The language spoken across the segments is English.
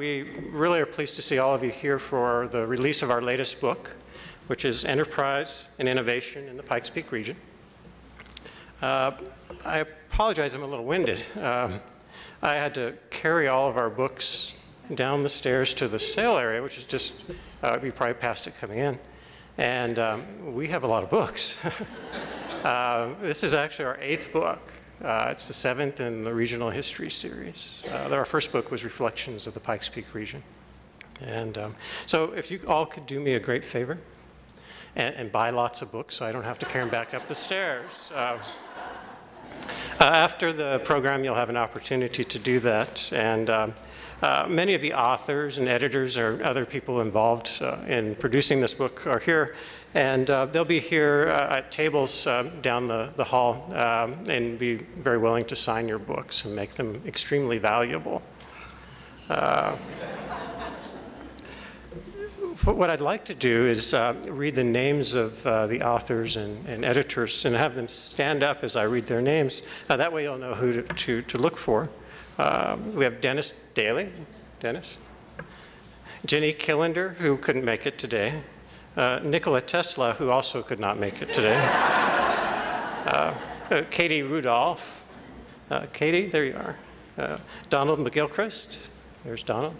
We really are pleased to see all of you here for the release of our latest book, which is Enterprise and Innovation in the Pikes Peak region. I apologize, I'm a little winded. I had to carry all of our books down the stairs to the sale area, which is just, you probably passed it coming in. And we have a lot of books. This is actually our 8th book. It's the 7th in the regional history series. Our first book was Reflections of the Pikes Peak region. And so if you all could do me a great favor and buy lots of books so I don't have to carry them back up the stairs. After the program, you'll have an opportunity to do that. And many of the authors and editors or other people involved in producing this book are here. And they'll be here at tables down the hall and be very willing to sign your books and make them extremely valuable. What I'd like to do is read the names of the authors and editors and have them stand up as I read their names. That way you'll know who to look for. We have Dennis Daly. Dennis. Jenny Killender, who couldn't make it today. Nikola Tesla, who also could not make it today. Katie Rudolph. Katie, there you are. Donald McGilchrist. There's Donald.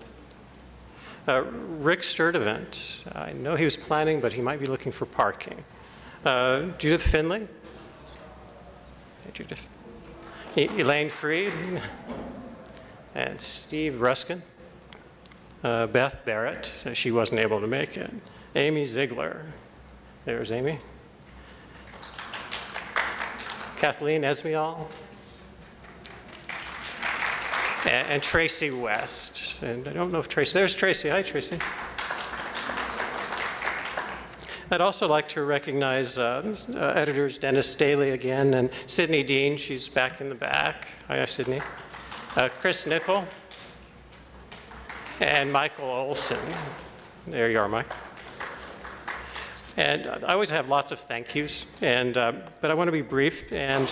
Rick Sturdivant. I know he was planning, but he might be looking for parking. Judith Finley. Hey, Judith. Elaine Freed. And Steve Ruskin. Beth Barrett. She wasn't able to make it. Amy Ziegler. There's Amy. Kathleen Esmiol. And Tracy West. And I don't know if Tracy, there's Tracy. Hi, Tracy. I'd also like to recognize editors Dennis Daly again and Sydney Dean. She's back in the back. Hi, Sydney. Chris Nickel. And Michael Olson. There you are, Mike. And I always have lots of thank yous, but I want to be brief. And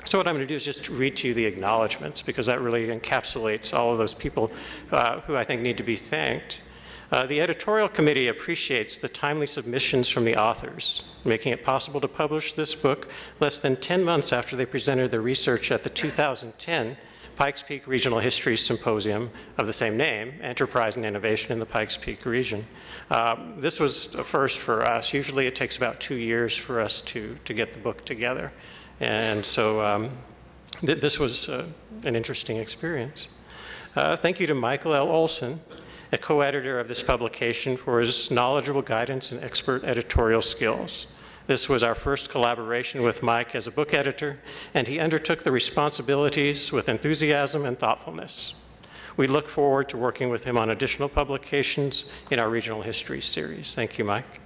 so what I'm going to do is just read to you the acknowledgments, because that really encapsulates all of those people who I think need to be thanked. The editorial committee appreciates the timely submissions from the authors, making it possible to publish this book less than 10 months after they presented their research at the 2010 Pikes Peak Regional History Symposium of the same name, Enterprise and Innovation in the Pikes Peak region. This was a first for us. Usually it takes about 2 years for us to get the book together. And so this was an interesting experience. Thank you to Michael L. Olson, a co-editor of this publication, for his knowledgeable guidance and expert editorial skills. This was our first collaboration with Mike as a book editor, and he undertook the responsibilities with enthusiasm and thoughtfulness. We look forward to working with him on additional publications in our regional history series. Thank you, Mike.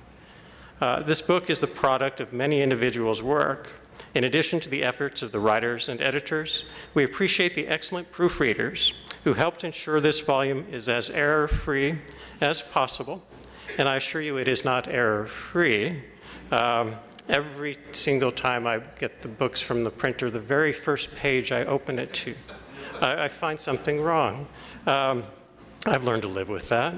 This book is the product of many individuals' work. In addition to the efforts of the writers and editors, we appreciate the excellent proofreaders who helped ensure this volume is as error-free as possible, and I assure you it is not error-free. Every single time I get the books from the printer, the very first page I open it to, I find something wrong. I've learned to live with that.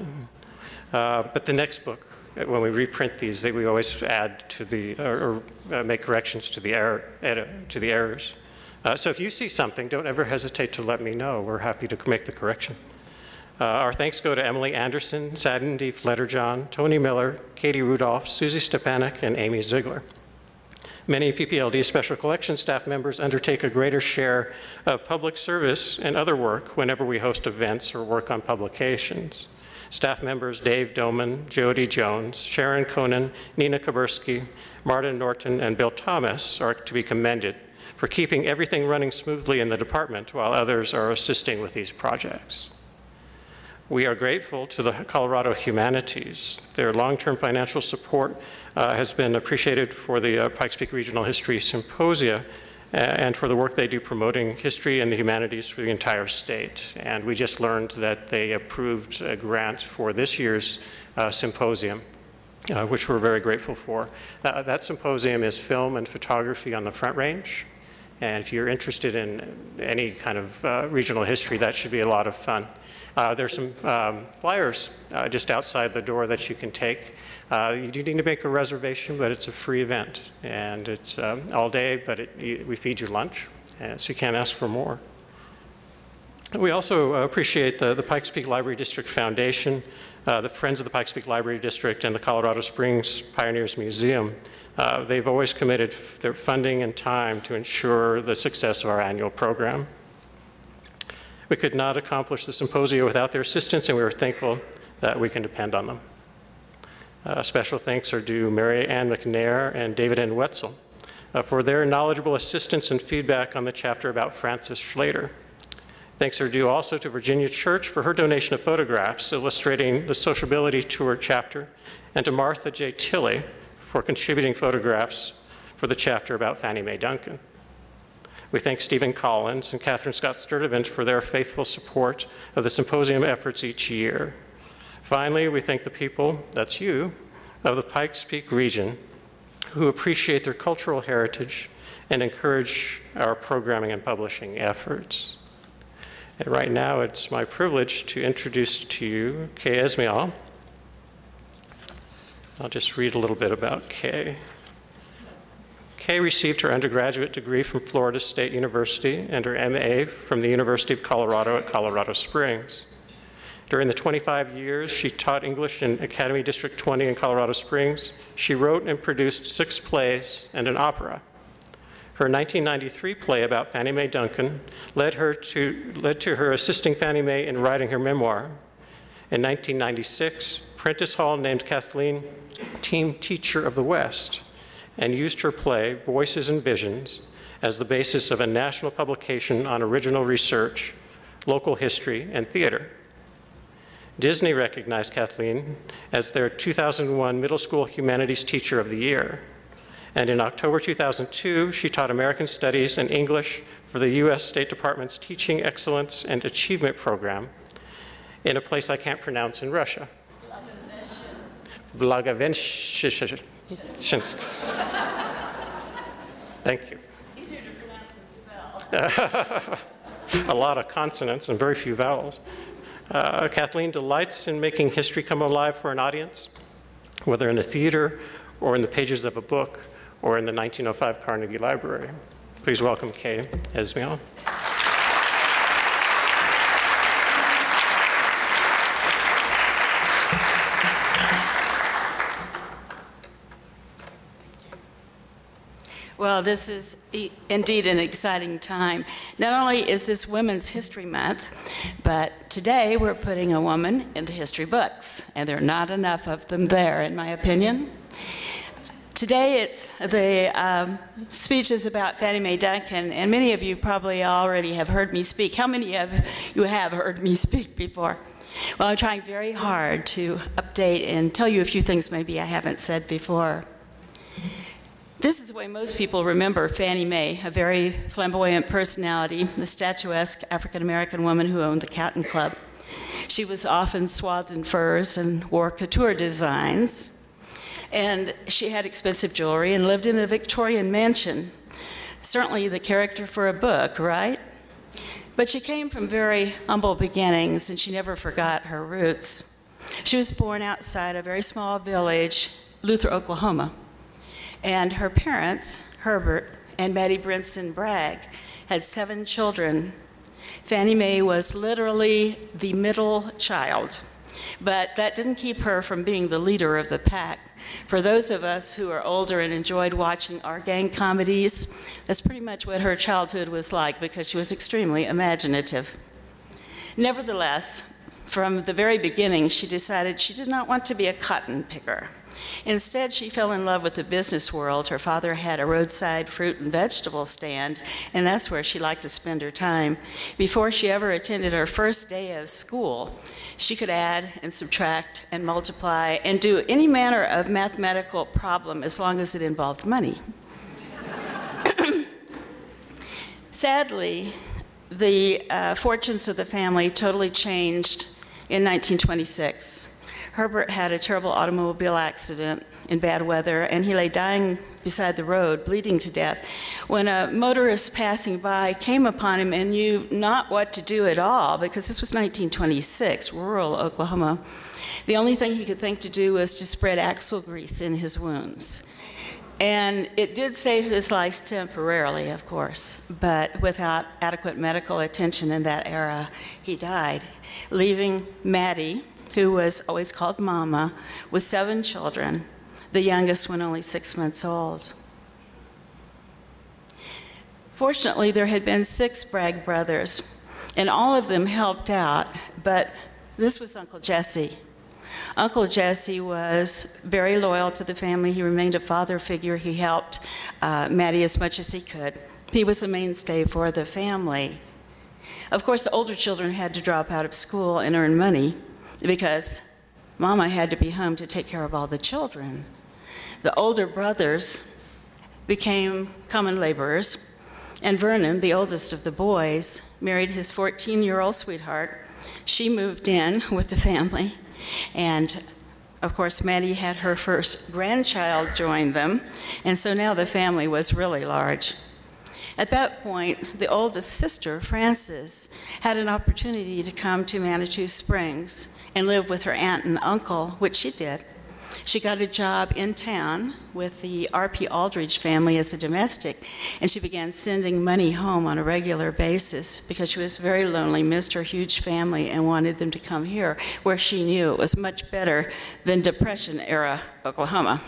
But the next book, when we reprint these, we always add to the, or make corrections to the errors. So if you see something, don't ever hesitate to let me know. We're happy to make the correction. Our thanks go to Emily Anderson, Sandy Fletterjohn, Tony Miller, Katie Rudolph, Susie Stepanek, and Amy Ziegler. Many PPLD Special Collections staff members undertake a greater share of public service and other work whenever we host events or work on publications. Staff members Dave Doman, Jody Jones, Sharon Conan, Nina Kabursky, Martin Norton, and Bill Thomas are to be commended for keeping everything running smoothly in the department while others are assisting with these projects. We are grateful to the Colorado Humanities. Their long-term financial support has been appreciated for the Pikes Peak Regional History Symposia and for the work they do promoting history and the humanities for the entire state. And we just learned that they approved a grant for this year's symposium, which we're very grateful for. That symposium is film and photography on the Front Range. And if you're interested in any kind of regional history, that should be a lot of fun. There's some flyers just outside the door that you can take. You do need to make a reservation, but it's a free event. And it's all day, but we feed you lunch, so you can't ask for more. We also appreciate the Pikes Peak Library District Foundation, the Friends of the Pikes Peak Library District, and the Colorado Springs Pioneers Museum. They've always committed their funding and time to ensure the success of our annual program. We could not accomplish the symposium without their assistance, and we are thankful that we can depend on them. Special thanks are due Mary Ann McNair and David N. Wetzel for their knowledgeable assistance and feedback on the chapter about Francis Schlater. Thanks are due also to Virginia Church for her donation of photographs illustrating the Sociability Tour chapter, and to Martha J. Tilley for contributing photographs for the chapter about Fannie Mae Duncan. We thank Stephen Collins and Catherine Scott Sturdivant for their faithful support of the symposium efforts each year. Finally, we thank the people, that's you, of the Pikes Peak region who appreciate their cultural heritage and encourage our programming and publishing efforts. And right now, it's my privilege to introduce to you Kay Esmiol. I'll just read a little bit about Kay. Kay received her undergraduate degree from Florida State University and her MA from the University of Colorado at Colorado Springs. During the 25 years she taught English in Academy District 20 in Colorado Springs, she wrote and produced 6 plays and an opera. Her 1993 play about Fannie Mae Duncan led to her assisting Fannie Mae in writing her memoir. In 1996, Prentice Hall named Kathleen Team Teacher of the West and used her play, Voices and Visions, as the basis of a national publication on original research, local history, and theater. Disney recognized Kathleen as their 2001 Middle School Humanities Teacher of the Year. And in October 2002, she taught American Studies and English for the U.S. State Department's Teaching Excellence and Achievement Program in a place I can't pronounce in Russia. Blagovenshch. Thank you. Easier to pronounce and spell. A lot of consonants and very few vowels. Kathleen delights in making history come alive for an audience, whether in a theater or in the pages of a book or in the 1905 Carnegie Library. Please welcome Kay Esmiol. Well, this is indeed an exciting time. Not only is this Women's History Month, but today we're putting a woman in the history books, and there are not enough of them there, in my opinion. Today it's the speeches about Fannie Mae Duncan, and many of you probably already have heard me speak. How many of you have heard me speak before? Well, I'm trying very hard to update and tell you a few things maybe I haven't said before. This is the way most people remember Fannie Mae, a very flamboyant personality, the statuesque African-American woman who owned the Canton Club. She was often swathed in furs and wore couture designs. And she had expensive jewelry and lived in a Victorian mansion. Certainly the character for a book, right? But she came from very humble beginnings, and she never forgot her roots. She was born outside a very small village, Luther, Oklahoma. And her parents, Herbert and Mattie Brinson Bragg, had 7 children. Fannie Mae was literally the middle child, but that didn't keep her from being the leader of the pack. For those of us who are older and enjoyed watching our gang comedies, that's pretty much what her childhood was like, because she was extremely imaginative. Nevertheless, from the very beginning, she decided she did not want to be a cotton picker. Instead, she fell in love with the business world. Her father had a roadside fruit and vegetable stand, and that's where she liked to spend her time. Before she ever attended her first day of school, she could add and subtract and multiply and do any manner of mathematical problem as long as it involved money. Sadly, the fortunes of the family totally changed in 1926. Herbert had a terrible automobile accident in bad weather, and he lay dying beside the road, bleeding to death, when a motorist passing by came upon him and knew not what to do at all, because this was 1926, rural Oklahoma. The only thing he could think to do was to spread axle grease in his wounds. And it did save his life temporarily, of course, but without adequate medical attention in that era, he died, leaving Maddie, who was always called Mama, with 7 children, the youngest one only 6 months old. Fortunately, there had been 6 Bragg brothers, and all of them helped out, but this was Uncle Jesse. Uncle Jesse was very loyal to the family. He remained a father figure. He helped Maddie as much as he could. He was a mainstay for the family. Of course, the older children had to drop out of school and earn money because Mama had to be home to take care of all the children. The older brothers became common laborers, and Vernon, the oldest of the boys, married his 14-year-old sweetheart. She moved in with the family. And of course, Maddie had her first grandchild join them, and so now the family was really large. At that point, the oldest sister, Frances, had an opportunity to come to Manitou Springs and live with her aunt and uncle, which she did. She got a job in town with the R.P. Aldridge family as a domestic, and she began sending money home on a regular basis because she was very lonely, missed her huge family, and wanted them to come here, where she knew it was much better than Depression-era Oklahoma.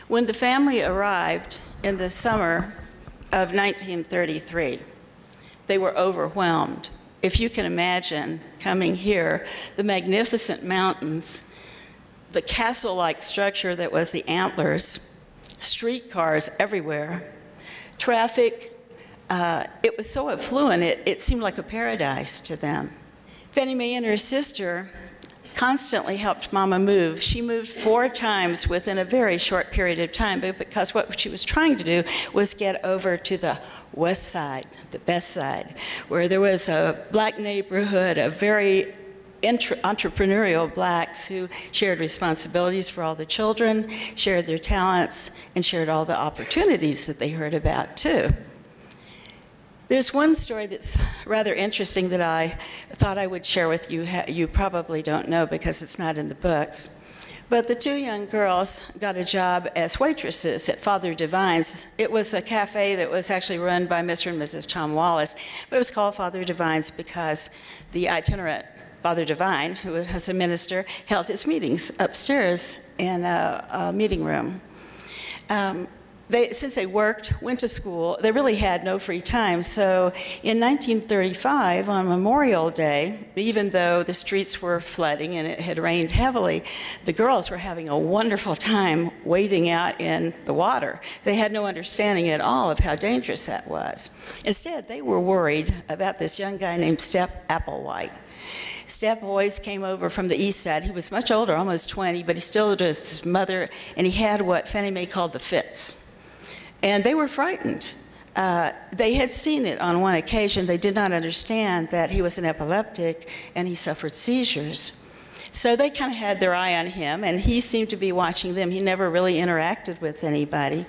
When the family arrived in the summer of 1933, they were overwhelmed. If you can imagine coming here, the magnificent mountains, the castle-like structure that was the Antlers, streetcars everywhere, traffic, it was so affluent, it seemed like a paradise to them. Fannie Mae and her sister constantly helped Mama move. She moved 4 times within a very short period of time, but because what she was trying to do was get over to the west side, the best side, where there was a black neighborhood, a very entrepreneurial blacks who shared responsibilities for all the children, shared their talents, and shared all the opportunities that they heard about too. There's one story that's rather interesting that I thought I would share with you. You probably don't know because it's not in the books. But the 2 young girls got a job as waitresses at Father Divine's. It was a cafe that was actually run by Mr. and Mrs. Tom Wallace, but it was called Father Divine's because the itinerant Father Divine, who was a minister, held his meetings upstairs in a meeting room. Since they worked, went to school, they really had no free time. So in 1935, on Memorial Day, even though the streets were flooding and it had rained heavily, the girls were having a wonderful time wading out in the water. They had no understanding at all of how dangerous that was. Instead, they were worried about this young guy named Step Applewhite. Step always came over from the east side. He was much older, almost 20, but he still lived with his mother, and he had what Fannie Mae called the fits. And they were frightened. They had seen it on one occasion. They did not understand that he was an epileptic and he suffered seizures. So they kind of had their eye on him, and he seemed to be watching them. He never really interacted with anybody.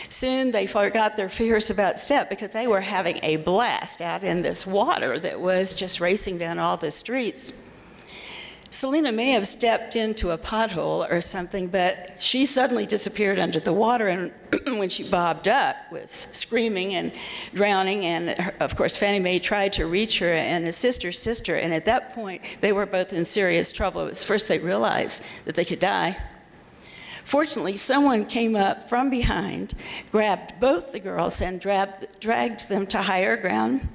Soon they forgot their fears about Step because they were having a blast out in this water that was just racing down all the streets. Selena may have stepped into a pothole or something, but she suddenly disappeared under the water, and when she bobbed up, was screaming and drowning, and of course Fannie Mae tried to reach her and his sister, and at that point they were both in serious trouble. It was first they realized that they could die. Fortunately, someone came up from behind, grabbed both the girls, and dragged them to higher ground.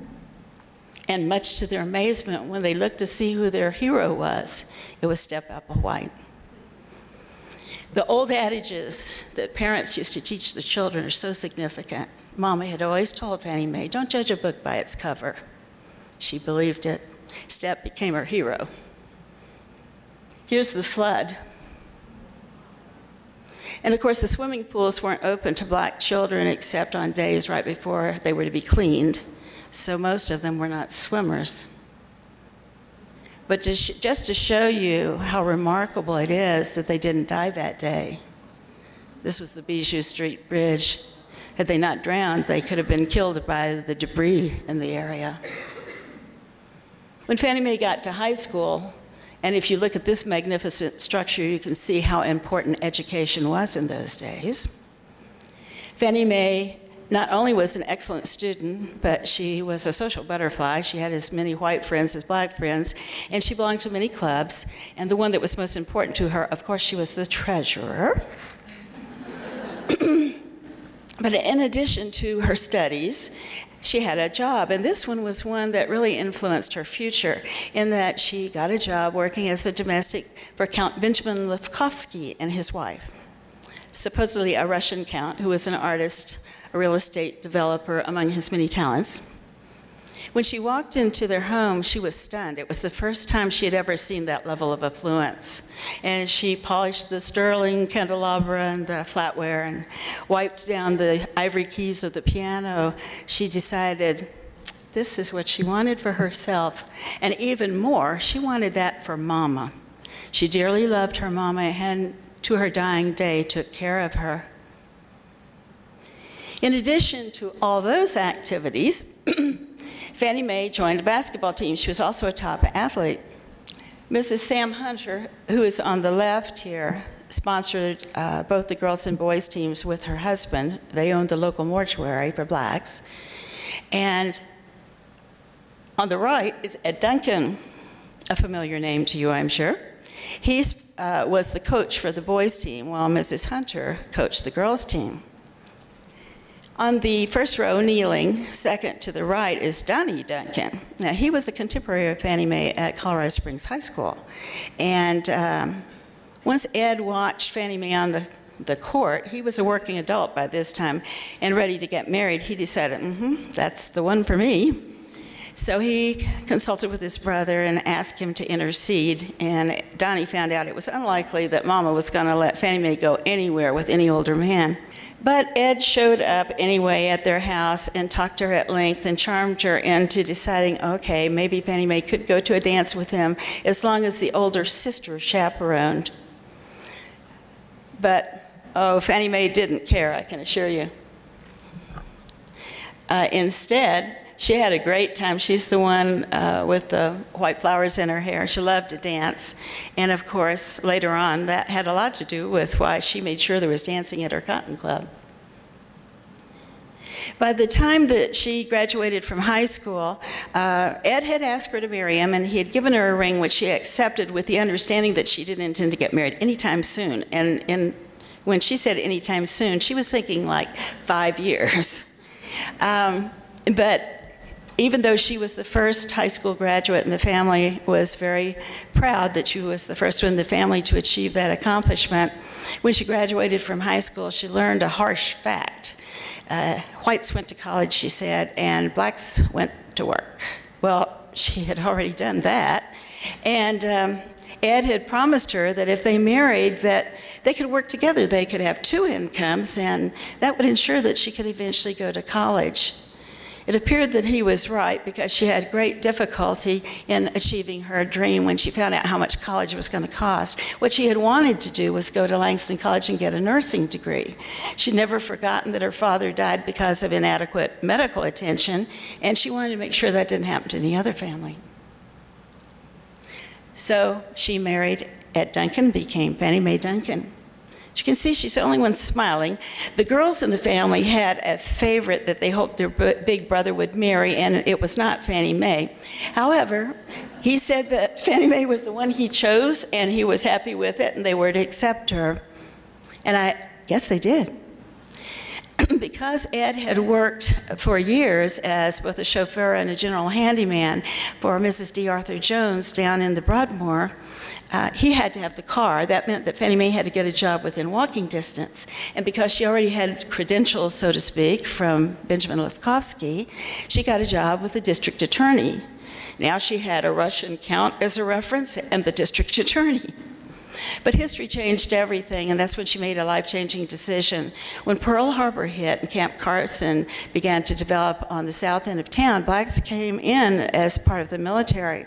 And much to their amazement, when they looked to see who their hero was, it was Step Applewhite. The old adages that parents used to teach their children are so significant. Mama had always told Fannie Mae, don't judge a book by its cover. She believed it. Step became her hero. Here's the flood. And of course, the swimming pools weren't open to black children except on days right before they were to be cleaned. So most of them were not swimmers. But just to show you how remarkable it is that they didn't die that day. This was the Bijou Street Bridge. Had they not drowned, they could have been killed by the debris in the area. When Fannie Mae got to high school, and if you look at this magnificent structure, you can see how important education was in those days. Fannie Mae not only was an excellent student, but she was a social butterfly. She had as many white friends as black friends, and she belonged to many clubs. And the one that was most important to her, of course, she was the treasurer. But in addition to her studies, she had a job, and this one was one that really influenced her future in that she got a job working as a domestic for Count Benjamin Lefkowsky and his wife, supposedly a Russian count who was an artist, a real estate developer among his many talents. When she walked into their home, she was stunned. It was the first time she had ever seen that level of affluence. And she polished the sterling candelabra and the flatware and wiped down the ivory keys of the piano. She decided this is what she wanted for herself. And even more, she wanted that for Mama. She dearly loved her Mama and to her dying day took care of her. In addition to all those activities, Fannie Mae joined a basketball team. She was also a top athlete. Mrs. Sam Hunter, who is on the left here, sponsored both the girls and boys teams with her husband. They owned the local mortuary for blacks. And on the right is Ed Duncan, a familiar name to you, I'm sure. He was the coach for the boys team, while Mrs. Hunter coached the girls team. On the first row, kneeling, second to the right, is Donnie Duncan. Now, he was a contemporary of Fannie Mae at Colorado Springs High School. And once Ed watched Fannie Mae on the court, he was a working adult by this time and ready to get married. He decided, that's the one for me. So he consulted with his brother and asked him to intercede. And Donnie found out it was unlikely that Mama was going to let Fannie Mae go anywhere with any older man. But Ed showed up anyway at their house and talked to her at length and charmed her into deciding, okay, maybe Fannie Mae could go to a dance with him as long as the older sister chaperoned. But, Fannie Mae didn't care, I can assure you. Instead, she had a great time. She's the one with the white flowers in her hair. She loved to dance. And of course, later on, that had a lot to do with why she made sure there was dancing at her cotton club. By the time that she graduated from high school, Ed had asked her to marry him, and he had given her a ring which she accepted with the understanding that she didn't intend to get married anytime soon. And when she said anytime soon, she was thinking like 5 years. But even though she was the first high school graduate and the family was very proud that she was the first one in the family to achieve that accomplishment, when she graduated from high school, she learned a harsh fact. Whites went to college, she said, and blacks went to work. Well, she had already done that. And Ed had promised her that if they married, that they could work together. They could have 2 incomes, and that would ensure that she could eventually go to college. It appeared that he was right because she had great difficulty in achieving her dream when she found out how much college was going to cost. What she had wanted to do was go to Langston College and get a nursing degree. She'd never forgotten that her father died because of inadequate medical attention, and she wanted to make sure that didn't happen to any other family. So she married Ed Duncan, became Fannie Mae Duncan. As you can see, she's the only one smiling. The girls in the family had a favorite that they hoped their big brother would marry, and it was not Fannie Mae. However, he said that Fannie Mae was the one he chose, and he was happy with it, and they were to accept her. And I guess they did. Because Ed had worked for years as both a chauffeur and a general handyman for Mrs. D. Arthur Jones down in the Broadmoor, he had to have the car. That meant that Fannie Mae had to get a job within walking distance. And because she already had credentials, so to speak, from Benjamin Lefkowsky, she got a job with the district attorney. Now she had a Russian count as a reference and the district attorney. But history changed everything, and that's when she made a life-changing decision. When Pearl Harbor hit and Camp Carson began to develop on the south end of town, blacks came in as part of the military.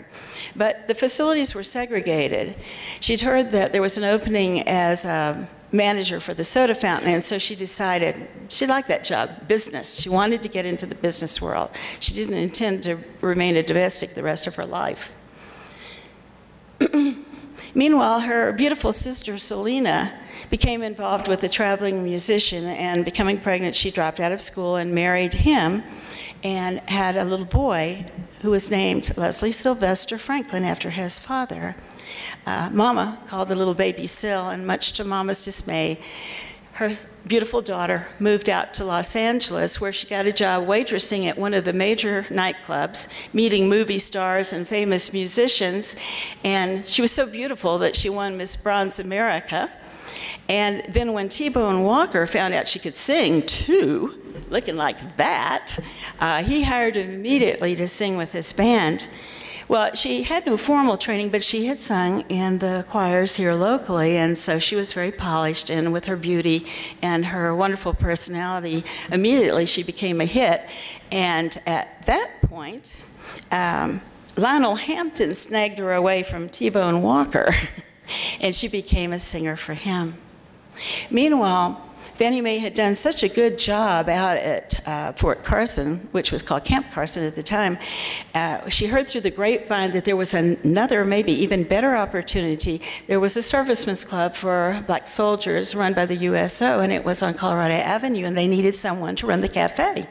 But the facilities were segregated. She'd heard that there was an opening as a manager for the soda fountain, and so she decided she liked that job, business. She wanted to get into the business world. She didn't intend to remain a domestic the rest of her life. Meanwhile, her beautiful sister, Selena, became involved with a traveling musician, and becoming pregnant, she dropped out of school and married him and had a little boy who was named Leslie Sylvester Franklin after his father. Mama called the little baby Syl, and much to Mama's dismay, her beautiful daughter moved out to Los Angeles, where she got a job waitressing at one of the major nightclubs, meeting movie stars and famous musicians. And she was so beautiful that she won Miss Bronze America. And then when T-Bone Walker found out she could sing too, looking like that, he hired her immediately to sing with his band. Well, she had no formal training, but she had sung in the choirs here locally, and so she was very polished, and with her beauty and her wonderful personality, immediately she became a hit. And at that point, Lionel Hampton snagged her away from T-Bone Walker, and she became a singer for him. Meanwhile, Fannie Mae had done such a good job out at Fort Carson, which was called Camp Carson at the time. She heard through the grapevine that there was another, maybe even better opportunity. There was a servicemen's club for black soldiers run by the USO, and it was on Colorado Avenue, and they needed someone to run the cafe.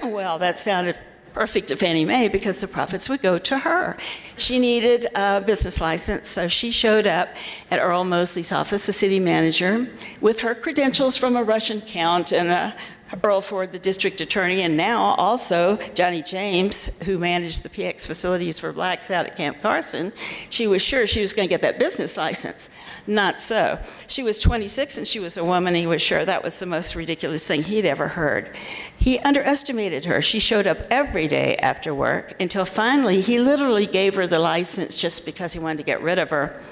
Well, that sounded perfect to Fannie Mae because the profits would go to her. She needed a business license, so she showed up at Earl Mosley's office, the city manager, with her credentials from a Russian count and Earl Ford, the district attorney, and now also Johnny James, who managed the PX facilities for blacks out at Camp Carson. She was sure she was going to get that business license. Not so. She was 26 and she was a woman. He was sure that was the most ridiculous thing he'd ever heard. He underestimated her. She showed up every day after work until finally he literally gave her the license just because he wanted to get rid of her.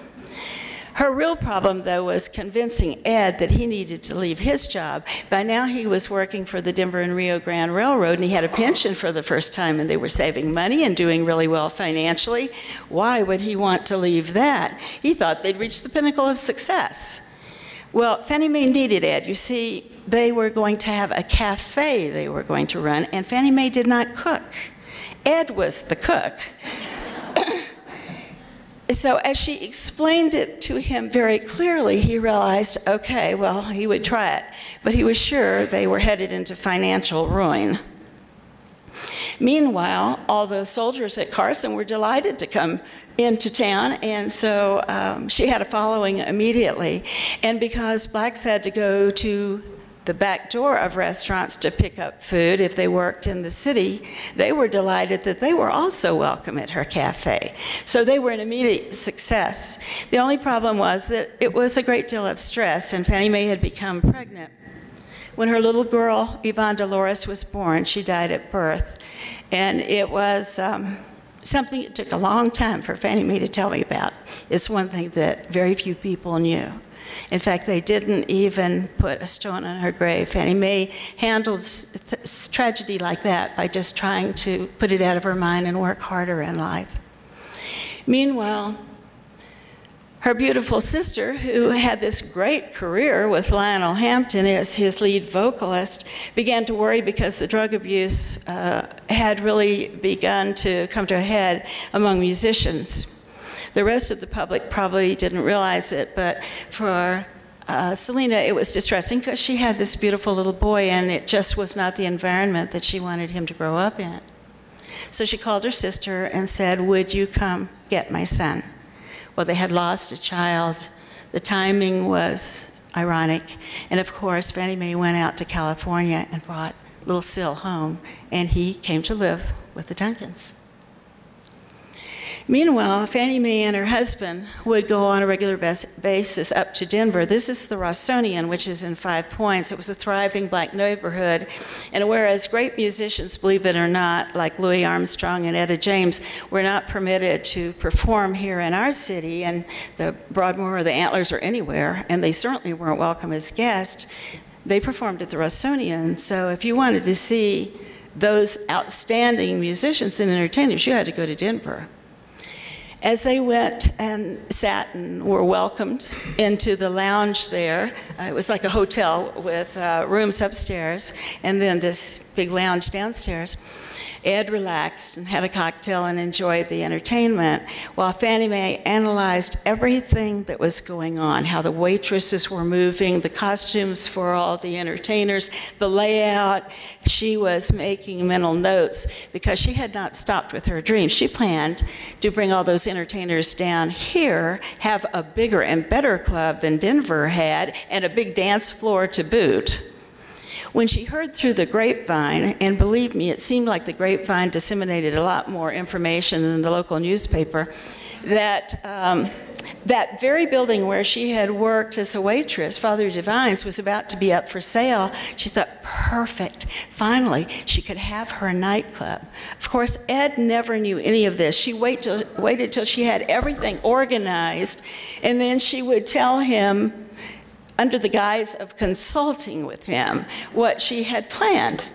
Her real problem, though, was convincing Ed that he needed to leave his job. By now, he was working for the Denver and Rio Grande Railroad, and he had a pension for the first time, and they were saving money and doing really well financially. Why would he want to leave that? He thought they'd reached the pinnacle of success. Well, Fannie Mae needed Ed. You see, they were going to have a cafe they were going to run, and Fannie Mae did not cook. Ed was the cook. So as she explained it to him very clearly, he realized, okay, well, he would try it. But he was sure they were headed into financial ruin. Meanwhile, all the soldiers at Carson were delighted to come into town, and so she had a following immediately. And because blacks had to go to the back door of restaurants to pick up food if they worked in the city, they were delighted that they were also welcome at her cafe. So they were an immediate success. The only problem was that it was a great deal of stress, and Fannie Mae had become pregnant. When her little girl, Yvonne Dolores, was born, she died at birth. And it was something that took a long time for Fannie Mae to tell me about. It's one thing that very few people knew. In fact, they didn't even put a stone on her grave. Fannie Mae handled tragedy like that by just trying to put it out of her mind and work harder in life. Meanwhile, her beautiful sister, who had this great career with Lionel Hampton as his lead vocalist, began to worry because the drug abuse had really begun to come to a head among musicians. The rest of the public probably didn't realize it, but for Selena, it was distressing because she had this beautiful little boy, and it just was not the environment that she wanted him to grow up in. So she called her sister and said, "Would you come get my son?" Well, they had lost a child. The timing was ironic. And of course, Fannie Mae went out to California and brought little Syl home, and he came to live with the Duncans. Meanwhile, Fannie Mae and her husband would go on a regular basis up to Denver. This is the Rossonian, which is in 5 Points. It was a thriving black neighborhood. And whereas great musicians, believe it or not, like Louis Armstrong and Etta James, were not permitted to perform here in our city, and the Broadmoor or the Antlers or anywhere, and they certainly weren't welcome as guests, they performed at the Rossonian. So if you wanted to see those outstanding musicians and entertainers, you had to go to Denver. As they went and sat and were welcomed into the lounge there, it was like a hotel with rooms upstairs and then this big lounge downstairs. Ed relaxed and had a cocktail and enjoyed the entertainment, while Fannie Mae analyzed everything that was going on, how the waitresses were moving, the costumes for all the entertainers, the layout. She was making mental notes because she had not stopped with her dreams. She planned to bring all those entertainers down here, have a bigger and better club than Denver had, and a big dance floor to boot. When she heard through the grapevine, and believe me, it seemed like the grapevine disseminated a lot more information than the local newspaper, that that very building where she had worked as a waitress, Father Divine's, was about to be up for sale. She thought, perfect. Finally, she could have her nightclub. Of course, Ed never knew any of this. She waited till she had everything organized, and then she would tell him, under the guise of consulting with him, what she had planned.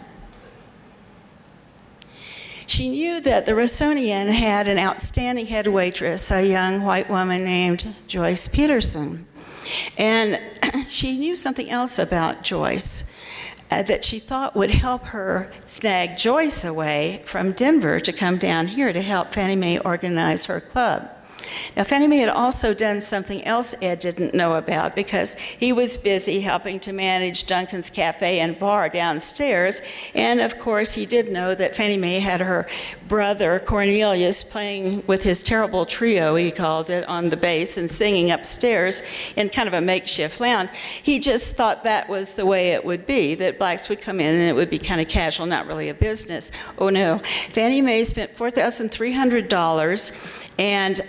She knew that the Rossonian had an outstanding head waitress, a young white woman named Joyce Peterson. And she knew something else about Joyce that she thought would help her snag Joyce away from Denver to come down here to help Fannie Mae organize her club. Now, Fannie Mae had also done something else Ed didn't know about because he was busy helping to manage Duncan's cafe and bar downstairs. And of course, he did know that Fannie Mae had her brother, Cornelius, playing with his terrible trio, he called it, on the bass and singing upstairs in kind of a makeshift lounge. He just thought that was the way it would be, that blacks would come in and it would be kind of casual, not really a business. Oh no. Fannie Mae spent $4,300 and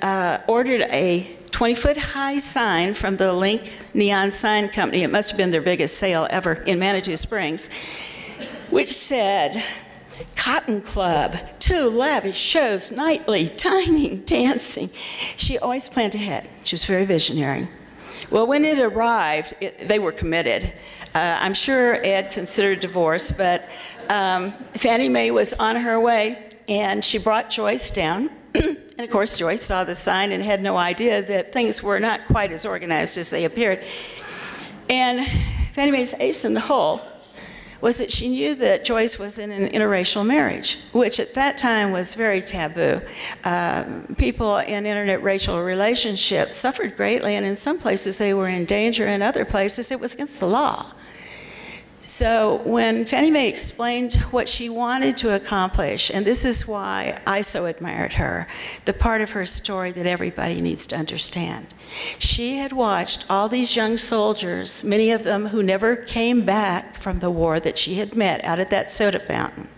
ordered a 20-foot high sign from the Link Neon Sign Company. It must have been their biggest sale ever in Manitou Springs, which said, Cotton Club, 2 lavish shows nightly, dining, dancing. She always planned ahead. She was very visionary. Well, when it arrived, they were committed. I'm sure Ed considered divorce, but Fannie Mae was on her way, and she brought Joyce down. And of course, Joyce saw the sign and had no idea that things were not quite as organized as they appeared. And Fannie Mae's ace in the hole was that she knew that Joyce was in an interracial marriage, which at that time was very taboo. People in interracial relationships suffered greatly, and in some places they were in danger, in other places it was against the law. So when Fannie Mae explained what she wanted to accomplish, and this is why I so admired her, the part of her story that everybody needs to understand. She had watched all these young soldiers, many of them who never came back from the war that she had met out at that soda fountain.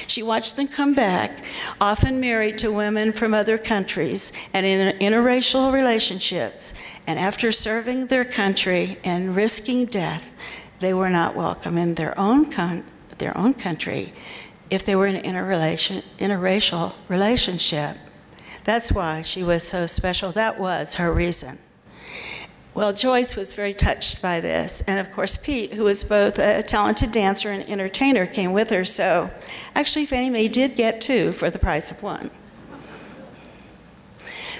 She watched them come back, often married to women from other countries and in interracial relationships, and after serving their country and risking death, they were not welcome in their own country if they were in an interracial relationship. That's why she was so special. That was her reason. Well, Joyce was very touched by this, and of course Pete, who was both a talented dancer and entertainer, came with her, so actually Fannie Mae did get 2 for the price of 1.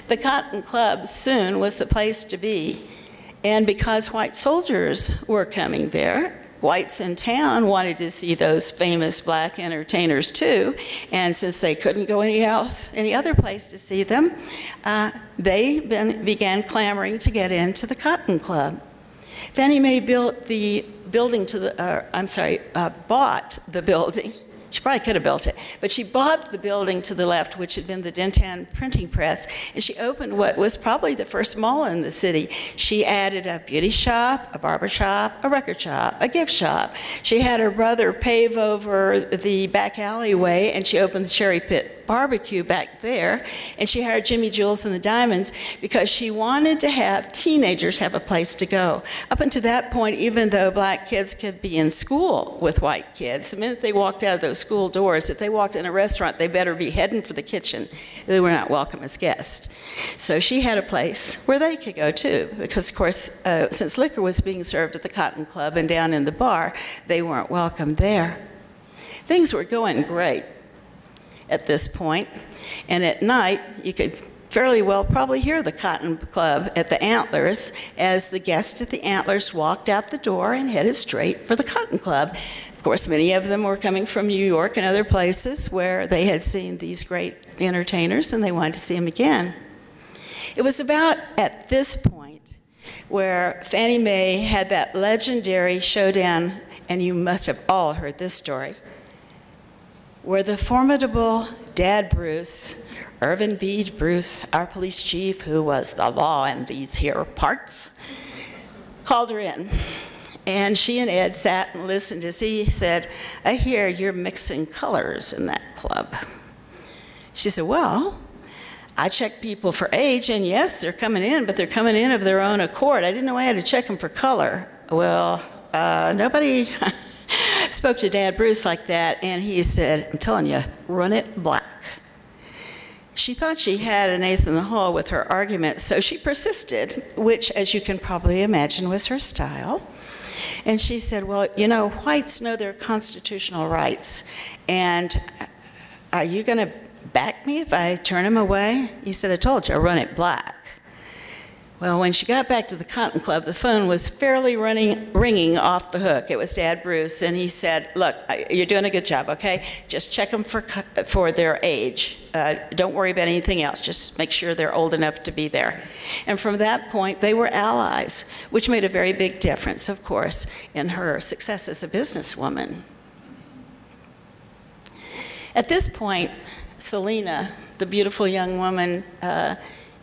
The Cotton Club soon was the place to be. And because white soldiers were coming there, whites in town wanted to see those famous black entertainers too. And since they couldn't go any other place to see them, they began clamoring to get into the Cotton Club. Fannie Mae bought the building. She probably could have built it, but she bought the building to the left, which had been the Denton printing press, and she opened what was probably the first mall in the city. She added a beauty shop, a barber shop, a record shop, a gift shop. She had her brother pave over the back alleyway, and she opened the Cherry Pit barbecue back there, and she hired Jimmy Jules and the Diamonds because she wanted to have teenagers have a place to go. Up until that point, even though black kids could be in school with white kids, the minute they walked out of those school doors, if they walked in a restaurant, they better be heading for the kitchen. They were not welcome as guests. So she had a place where they could go too, because of course, since liquor was being served at the Cotton Club and down in the bar, they weren't welcome there. Things were going great at this point, and at night, you could fairly well probably hear the Cotton Club at the Antlers as the guests at the Antlers walked out the door and headed straight for the Cotton Club. Of course, many of them were coming from New York and other places where they had seen these great entertainers and they wanted to see them again. It was about at this point where Fannie Mae had that legendary showdown, and you must have all heard this story, where the formidable Dad Bruce, Irvin B. Bruce, our police chief, who was the law in these here parts, called her in. And she and Ed sat and listened as he said, "I hear you're mixing colors in that club." She said, "Well, I check people for age, and yes, they're coming in, but they're coming in of their own accord. I didn't know I had to check them for color." Well, nobody spoke to Dad Bruce like that, and he said, "I'm telling you, run it black." She thought she had an ace in the hole with her argument, so she persisted, which, as you can probably imagine, was her style. And she said, "Well, you know, whites know their constitutional rights, and are you going to back me if I turn them away?" He said, "I told you, I'll run it black." Well, when she got back to the Cotton Club, the phone was fairly ringing off the hook. It was Dad Bruce, and he said, "Look, you're doing a good job, okay? Just check them for their age. Don't worry about anything else. Just make sure they're old enough to be there." And from that point, they were allies, which made a very big difference, of course, in her success as a businesswoman. At this point, Selena, the beautiful young woman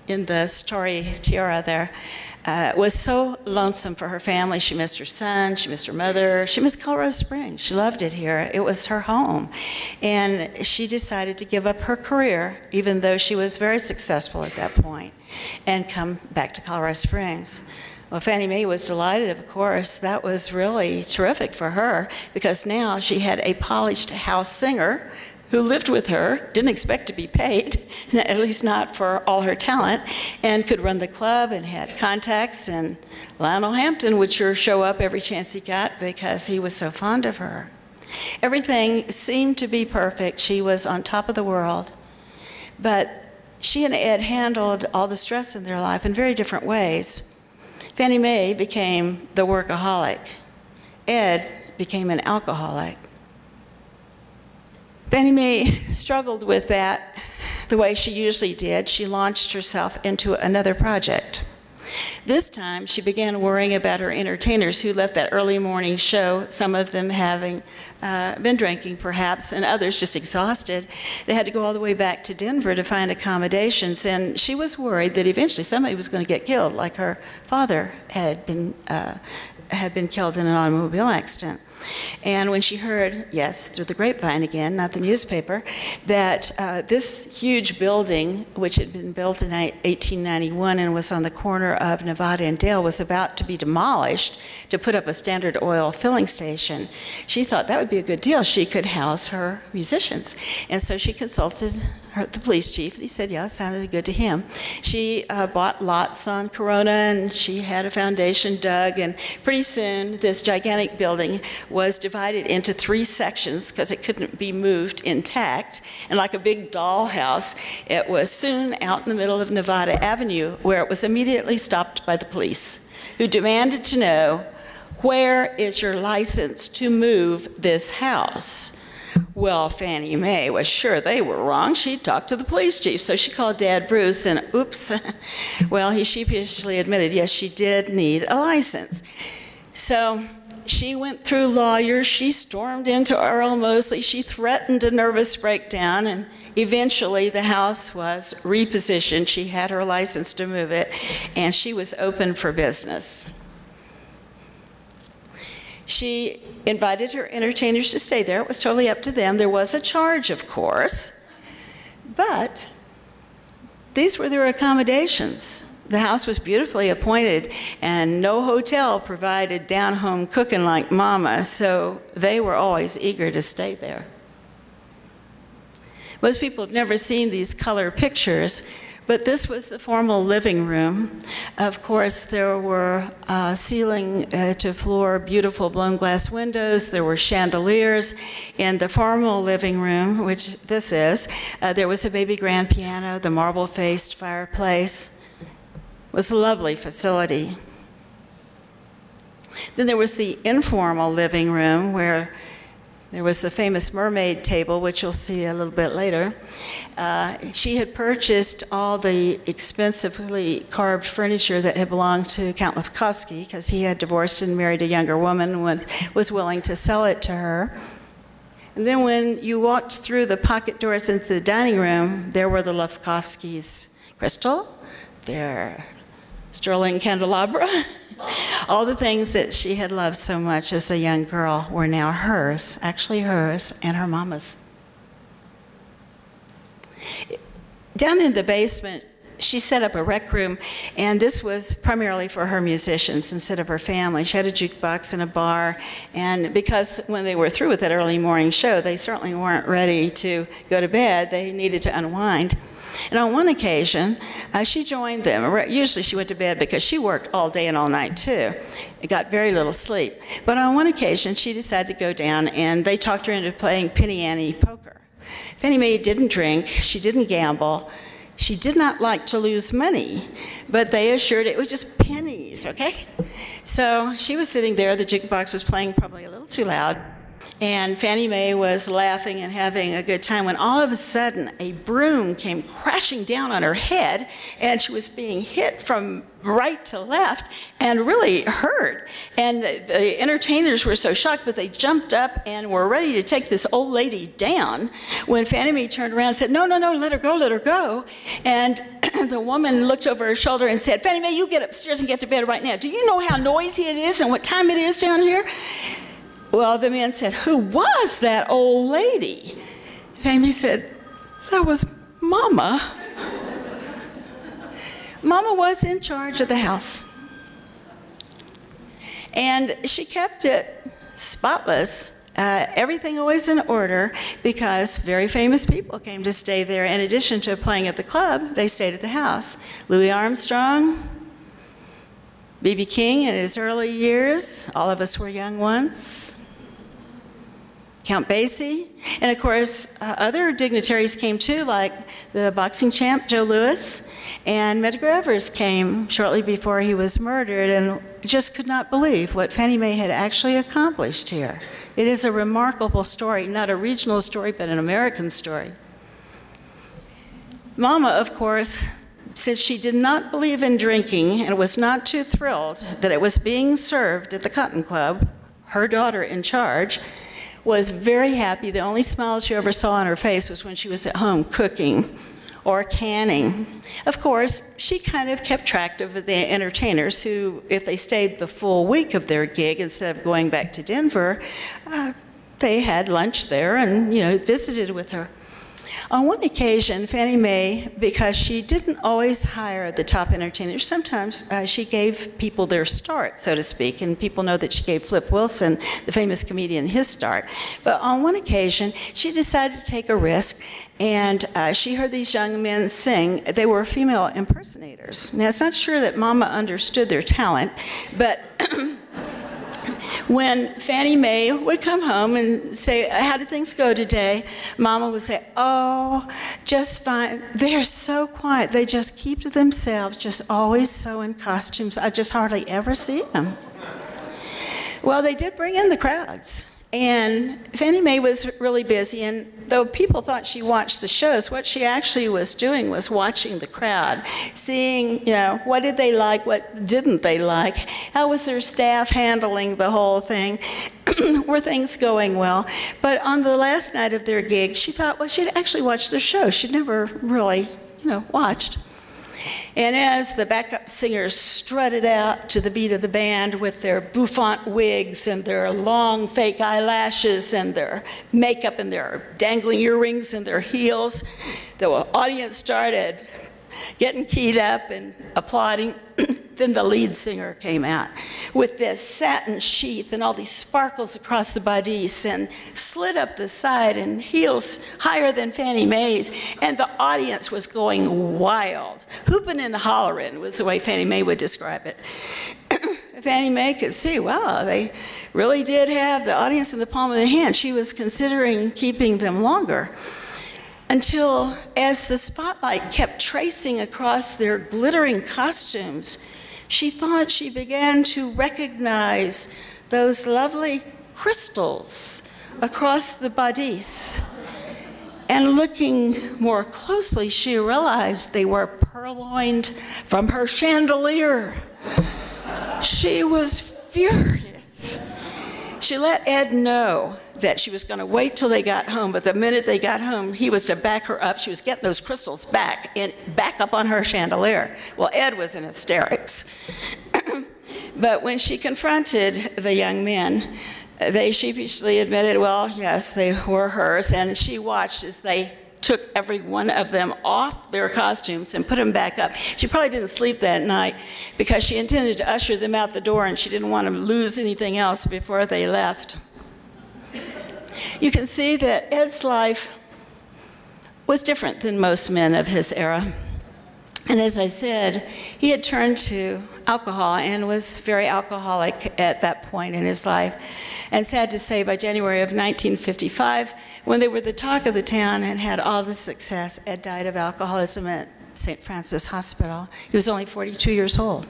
in the story tiara there, was so lonesome for her family. She missed her son, she missed her mother, she missed Colorado Springs. She loved it here. It was her home. And she decided to give up her career, even though she was very successful at that point, and come back to Colorado Springs. Well, Fannie Mae was delighted, of course. That was really terrific for her, because now she had a polished house singer who lived with her, didn't expect to be paid, at least not for all her talent, and could run the club and had contacts, and Lionel Hampton would sure show up every chance he got because he was so fond of her. Everything seemed to be perfect. She was on top of the world. But she and Ed handled all the stress in their life in very different ways. Fannie Mae became the workaholic. Ed became an alcoholic. Fannie Mae struggled with that the way she usually did. She launched herself into another project. This time, she began worrying about her entertainers who left that early morning show, some of them having been drinking perhaps, and others just exhausted. They had to go all the way back to Denver to find accommodations, and she was worried that eventually somebody was going to get killed, like her father had been killed in an automobile accident. And when she heard, yes, through the grapevine again, not the newspaper, that this huge building, which had been built in 1891 and was on the corner of Nevada and Dale, was about to be demolished to put up a Standard Oil filling station, she thought that would be a good deal. She could house her musicians. And so she consulted the police chief, and he said, yeah, it sounded good to him. She bought lots on Corona, and she had a foundation dug, and pretty soon this gigantic building was divided into 3 sections because it couldn't be moved intact. And like a big dollhouse, it was soon out in the middle of Nevada Avenue, where it was immediately stopped by the police, who demanded to know, where is your license to move this house? Well, Fannie Mae was sure they were wrong. She talked to the police chief, so she called Dad Bruce, and oops, well, he sheepishly admitted, yes, she did need a license. So she went through lawyers, she stormed into Earl Mosley, she threatened a nervous breakdown, and eventually the house was repositioned. She had her license to move it, and she was open for business. She invited her entertainers to stay there. It was totally up to them. There was a charge, of course, But these were their accommodations. The house was beautifully appointed, and no hotel provided down-home cooking like Mama, so they were always eager to stay there. Most people have never seen these color pictures, but this was the formal living room. Of course, there were ceiling to floor beautiful blown glass windows. There were chandeliers. In the formal living room, which this is, there was a baby grand piano, the marble-faced fireplace. It was a lovely facility. Then there was the informal living room where there was the famous mermaid table, which you'll see a little bit later. She had purchased all the expensively carved furniture that had belonged to Count Lefkowsky, because he had divorced and married a younger woman and was willing to sell it to her. And then when you walked through the pocket doors into the dining room, there were the Lefkowskys' crystal, their sterling candelabra. All the things that she had loved so much as a young girl were now hers, actually hers and her mama's. Down in the basement, she set up a rec room, and this was primarily for her musicians instead of her family. She had a jukebox and a bar, and because when they were through with that early morning show, they certainly weren't ready to go to bed. They needed to unwind. And on one occasion, she joined them. Usually she went to bed because she worked all day and all night too. It got very little sleep. But on one occasion, she decided to go down, and they talked her into playing penny ante poker. Fannie Mae didn't drink, she didn't gamble, she did not like to lose money, but they assured it was just pennies, okay? So she was sitting there, the jukebox was playing probably a little too loud, and Fannie Mae was laughing and having a good time when all of a sudden a broom came crashing down on her head, and she was being hit from right to left and really hurt. And the entertainers were so shocked, but they jumped up and were ready to take this old lady down when Fannie Mae turned around and said, "No, no, no, let her go, let her go." And the woman looked over her shoulder and said, "Fannie Mae, you get upstairs and get to bed right now. Do you know how noisy it is and what time it is down here?" Well, the man said, "Who was that old lady?" Fannie Mae said, "That was Mama." Mama was in charge of the house. And she kept it spotless, everything always in order, because very famous people came to stay there. In addition to playing at the club, they stayed at the house. Louis Armstrong, B.B. King in his early years, all of us were young once, Count Basie, and of course other dignitaries came too, like the boxing champ Joe Louis, and Medgar Evers came shortly before he was murdered, and just could not believe what Fannie Mae had actually accomplished here. It is a remarkable story, not a regional story, but an American story. Mama, of course, since she did not believe in drinking and was not too thrilled that it was being served at the Cotton Club, her daughter in charge, was very happy. The only smile she ever saw on her face was when she was at home cooking or canning. Of course, she kind of kept track of the entertainers who, if they stayed the full week of their gig instead of going back to Denver, they had lunch there and, visited with her. On one occasion, Fannie Mae, because she didn't always hire the top entertainers, sometimes she gave people their start, so to speak, and people know that she gave Flip Wilson, the famous comedian, his start. But on one occasion, she decided to take a risk, and she heard these young men sing. They were female impersonators. Now, it's not sure that Mama understood their talent, but when Fannie Mae would come home and say, "How did things go today?" Mama would say, "Oh, just fine. They're so quiet. They just keep to themselves, just always so in costumes. I just hardly ever see them." Well, they did bring in the crowds. And Fannie Mae was really busy, and though people thought she watched the shows, what she actually was doing was watching the crowd, seeing, what did they like, what didn't they like, how was their staff handling the whole thing, were things going well. But on the last night of their gig, she thought, well, she'd actually watched the show. She'd never really, watched. And as the backup singers strutted out to the beat of the band with their bouffant wigs and their long fake eyelashes and their makeup and their dangling earrings and their heels, the audience started getting keyed up and applauding. Then the lead singer came out with this satin sheath and all these sparkles across the bodice and slid up the side and heels higher than Fannie Mae's. And the audience was going wild. Hooping and hollering was the way Fannie Mae would describe it. Fannie Mae could see, wow, they really did have the audience in the palm of their hand. She was considering keeping them longer. Until, as the spotlight kept tracing across their glittering costumes, she thought she began to recognize those lovely crystals across the bodice. And looking more closely, she realized they were purloined from her chandelier. She was furious. She let Ed know that she was going to wait till they got home, but the minute they got home, he was to back her up. She was getting those crystals back up on her chandelier. Well, Ed was in hysterics. But when she confronted the young men, they sheepishly admitted, well, yes, they were hers, and she watched as they took every one of them off their costumes and put them back up. She probably didn't sleep that night because she intended to usher them out the door, and she didn't want to lose anything else before they left. You can see that Ed's life was different than most men of his era. And as I said, he had turned to alcohol and was very alcoholic at that point in his life. And sad to say, by January of 1955, when they were the talk of the town and had all the success, Ed died of alcoholism at St. Francis Hospital. He was only 42 years old.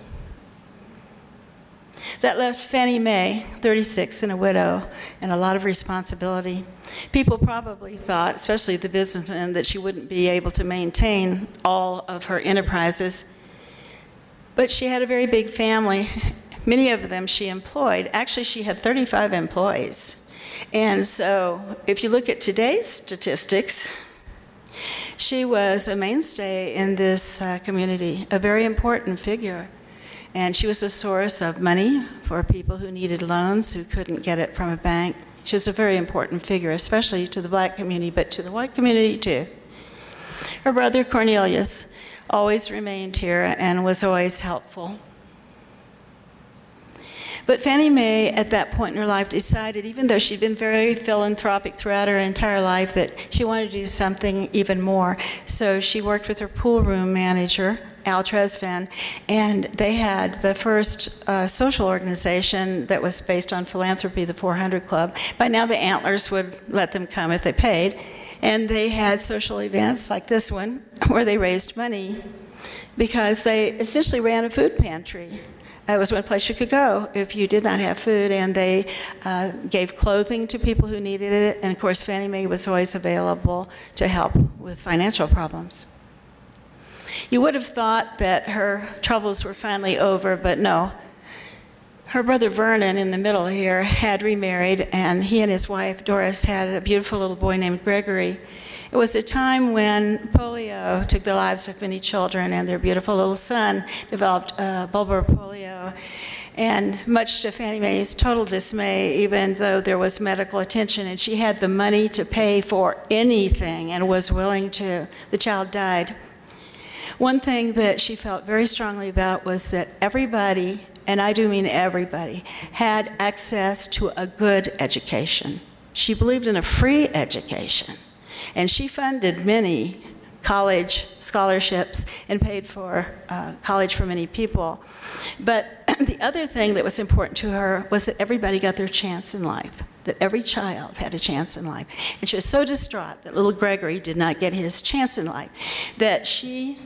That left Fannie Mae, 36, and a widow, and a lot of responsibility. People probably thought, especially the businessmen, that she wouldn't be able to maintain all of her enterprises. But she had a very big family. Many of them she employed. Actually, she had 35 employees. And so if you look at today's statistics, she was a mainstay in this community, a very important figure. And she was a source of money for people who needed loans, who couldn't get it from a bank. She was a very important figure, especially to the black community, but to the white community too. Her brother Cornelius always remained here and was always helpful. But Fannie Mae, at that point in her life, decided, even though she'd been very philanthropic throughout her entire life, that she wanted to do something even more. So she worked with her pool room manager, Al Tresvan, and they had the first social organization that was based on philanthropy, the 400 Club. By now the Antlers would let them come if they paid. And they had social events like this one, where they raised money because they essentially ran a food pantry. It was one place you could go if you did not have food, and they gave clothing to people who needed it. And of course, Fannie Mae was always available to help with financial problems. You would have thought that her troubles were finally over, but no. Her brother Vernon, in the middle here, had remarried, and he and his wife Doris had a beautiful little boy named Gregory. It was a time when polio took the lives of many children, and their beautiful little son developed bulbar polio. And much to Fannie Mae's total dismay, even though there was medical attention and she had the money to pay for anything and was willing to, the child died. One thing that she felt very strongly about was that everybody, and I do mean everybody, had access to a good education. She believed in a free education. And she funded many college scholarships and paid for college for many people. But the other thing that was important to her was that everybody got their chance in life, that every child had a chance in life. And she was so distraught that little Gregory did not get his chance in life that she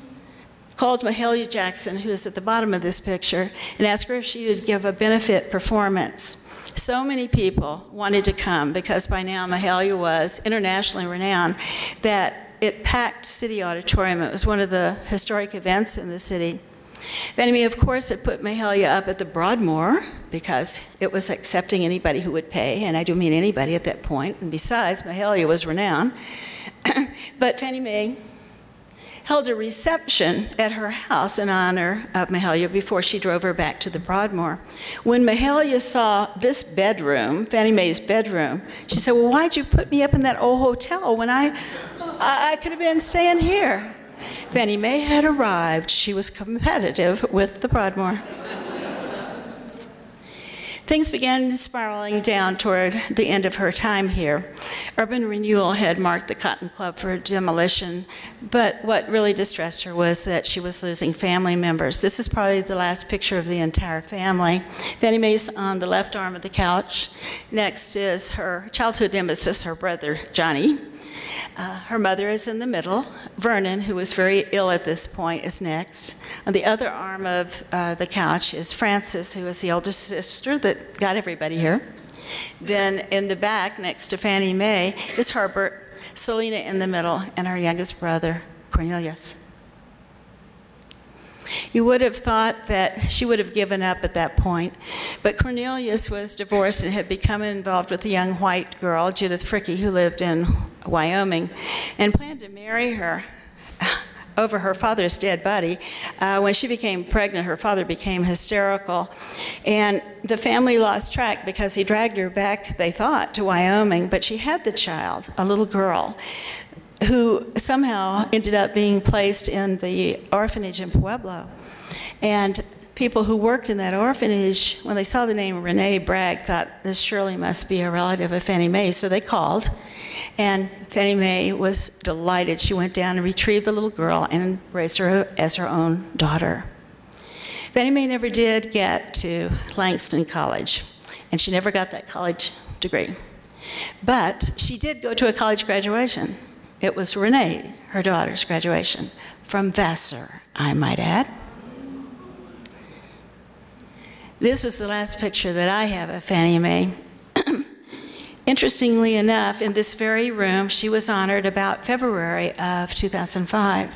called Mahalia Jackson, who is at the bottom of this picture, and asked her if she would give a benefit performance. So many people wanted to come because by now Mahalia was internationally renowned that it packed City Auditorium. It was one of the historic events in the city. Fannie Mae, of course, had put Mahalia up at the Broadmoor because it was accepting anybody who would pay, and I do mean anybody at that point. And besides, Mahalia was renowned. But Fannie Mae held a reception at her house in honor of Mahalia before she drove her back to the Broadmoor. When Mahalia saw this bedroom, Fannie Mae's bedroom, she said, well, why'd you put me up in that old hotel when I could have been staying here? Fannie Mae had arrived. She was competitive with the Broadmoor. Things began spiraling down toward the end of her time here. Urban renewal had marked the Cotton Club for demolition, but what really distressed her was that she was losing family members. This is probably the last picture of the entire family. Fannie Mae's on the left arm of the couch. Next is her childhood nemesis, her brother, Johnny. Her mother is in the middle. Vernon, who was very ill at this point, is next. On the other arm of the couch is Frances, who is the oldest sister that got everybody here. Then in the back, next to Fannie Mae, is Herbert, Selena in the middle, and her youngest brother, Cornelius. You would have thought that she would have given up at that point, but Cornelius was divorced and had become involved with a young white girl, Judith Fricke, who lived in Wyoming, and planned to marry her over her father's dead body. When she became pregnant, her father became hysterical, and the family lost track because he dragged her back, they thought, to Wyoming, but she had the child, a little girl, who somehow ended up being placed in the orphanage in Pueblo. And people who worked in that orphanage, when they saw the name Renee Bragg, thought this surely must be a relative of Fannie Mae, so they called. And Fannie Mae was delighted. She went down and retrieved the little girl and raised her as her own daughter. Fannie Mae never did get to Langston College, and she never got that college degree. But she did go to a college graduation. It was Renee, her daughter's graduation, from Vassar, I might add. This was the last picture that I have of Fannie Mae. Interestingly enough, in this very room, she was honored about February of 2005.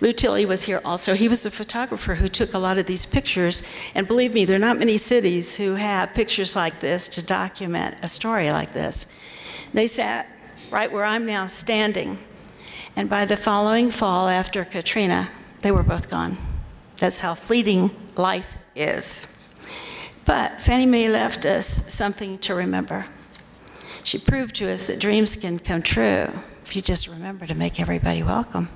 Lou Tilley was here also. He was the photographer who took a lot of these pictures, and believe me, there are not many cities who have pictures like this to document a story like this. They sat right where I'm now standing, and by the following fall after Katrina, they were both gone. That's how fleeting life is. But Fannie Mae left us something to remember. She proved to us that dreams can come true if you just remember to make everybody welcome.